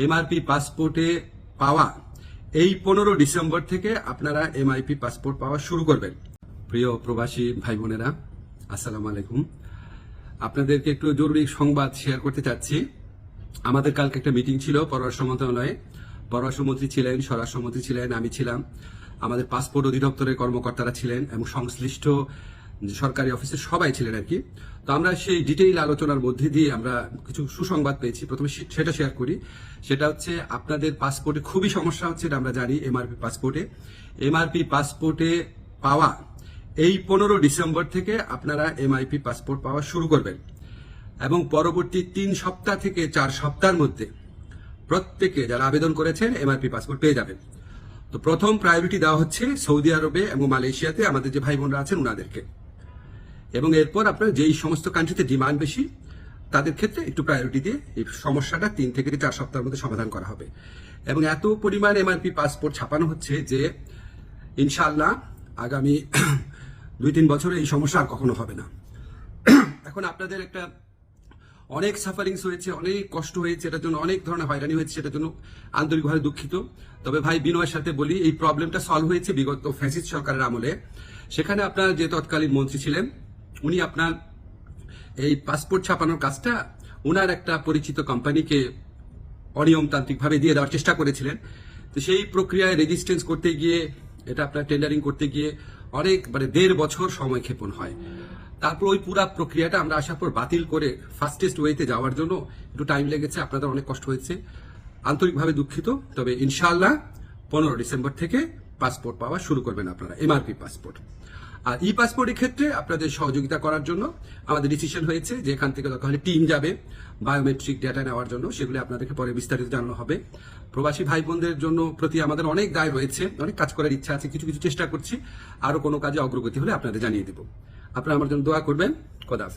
MRP পাসপোর্টে পাওয়া এই 15 ডিসেম্বর থেকে আপনারা এমআইপি পাসপোর্ট পাওয়া শুরু করবেন। প্রিয় প্রবাসী ভাই বোনেরা, আসসালামু আলাইকুম। আপনাদেরকে একটু জরুরি সংবাদ শেয়ার করতে চাচ্ছি। আমাদের কালকে একটা মিটিং ছিল পররাষ্ট্র মন্ত্রণালয়ে। পররাষ্ট্রমন্ত্রী ছিলেন, স্বরাষ্ট্রমন্ত্রী ছিলেন, আমি ছিলাম, আমাদের পাসপোর্ট অধিদপ্তরের কর্মকর্তারা ছিলেন এবং সংশ্লিষ্ট সরকারি অফিসের সবাই ছিলেন আর কি। তো আমরা সেই ডিটেইল আলোচনার মধ্যে দিয়ে আমরা কিছু সুসংবাদ পেয়েছি। প্রথমে সেটা শেয়ার করি। সেটা হচ্ছে আপনাদের পাসপোর্টে খুবই সমস্যা হচ্ছে, এটা আমরা জানি। এমআরপি পাসপোর্টে পাওয়া এই 15 ডিসেম্বর থেকে আপনারা এমআইপি পাসপোর্ট পাওয়া শুরু করবেন এবং পরবর্তী 3 সপ্তাহ থেকে 4 সপ্তাহের মধ্যে প্রত্যেকে যারা আবেদন করেছেন এমআরপি পাসপোর্ট পেয়ে যাবেন। তো প্রথম প্রায়োরিটি দেওয়া হচ্ছে সৌদি আরবে এবং মালয়েশিয়াতে আমাদের যে ভাই বোনরা আছেন ওনাদেরকে, এবং এরপর আপনার যেই সমস্ত কান্ট্রিতে ডিমান্ড বেশি তাদের ক্ষেত্রে একটু প্রায়োরিটি দিয়ে এই সমস্যাটা 3 থেকে 4 সপ্তাহের মধ্যে সমাধান করা হবে। এবং এত পরিমাণ এমআরপি পাসপোর্ট ছাপানো হচ্ছে যে ইনশাআল্লাহ আগামী 2-3 বছরে এই সমস্যা আর কখনো হবে না। এখন আপনাদের একটা অনেক সাফারিংস হয়েছে, অনেক কষ্ট হয়েছে, এটার জন্য অনেক ধরনের হয়রানি হয়েছে, সেটার জন্য আন্তরিকভাবে দুঃখিত। তবে ভাই বিনয়ের সাথে বলি, এই প্রবলেমটা সলভ হয়েছে বিগত ফ্যাসিস্ট সরকারের আমলে। সেখানে আপনার যে তৎকালীন মন্ত্রী ছিলেন উনি আপনার এই পাসপোর্ট ছাপানোর কাজটা উনার একটা পরিচিত কোম্পানিকে অনিয়মতান্ত্রিকভাবে দিয়ে দেওয়ার চেষ্টা করেছিলেন। তো সেই প্রক্রিয়ায় রেজিস্ট্রেন্স করতে গিয়ে, এটা আপনার টেন্ডারিং করতে গিয়ে অনেক 1.5 বছর সময় ক্ষেপণ হয়। তারপর ওই পুরো প্রক্রিয়াটা আমরা আসার পর বাতিল করে ফাস্টেস্ট ওয়েতে যাওয়ার জন্য একটু টাইম লেগেছে, আপনাদের অনেক কষ্ট হয়েছে, আন্তরিকভাবে দুঃখিত। তবে ইনশাআল্লাহ 15 ডিসেম্বর থেকে পাসপোর্ট পাওয়া শুরু করবেন আপনারা, এমআরপি পাসপোর্ট। আর ই পাসপোর্টের ক্ষেত্রে আপনাদের সহযোগিতা করার জন্য আমাদের ডিসিশন হয়েছে যে এখান থেকে দরকার হলে টিম যাবে বায়োমেট্রিক ডেটা নেওয়ার জন্য, সেগুলি আপনাদেরকে পরে বিস্তারিত জানানো হবে। প্রবাসী ভাই বোনদের জন্য প্রতি আমাদের অনেক দায় রয়েছে, অনেক কাজ করার ইচ্ছা আছে, কিছু কিছু চেষ্টা করছি। আরো কোনো কাজে অগ্রগতি হলে আপনাদের জানিয়ে দেব। আপনারা আমার জন্য দোয়া করবেন। খোদা হাফেজ।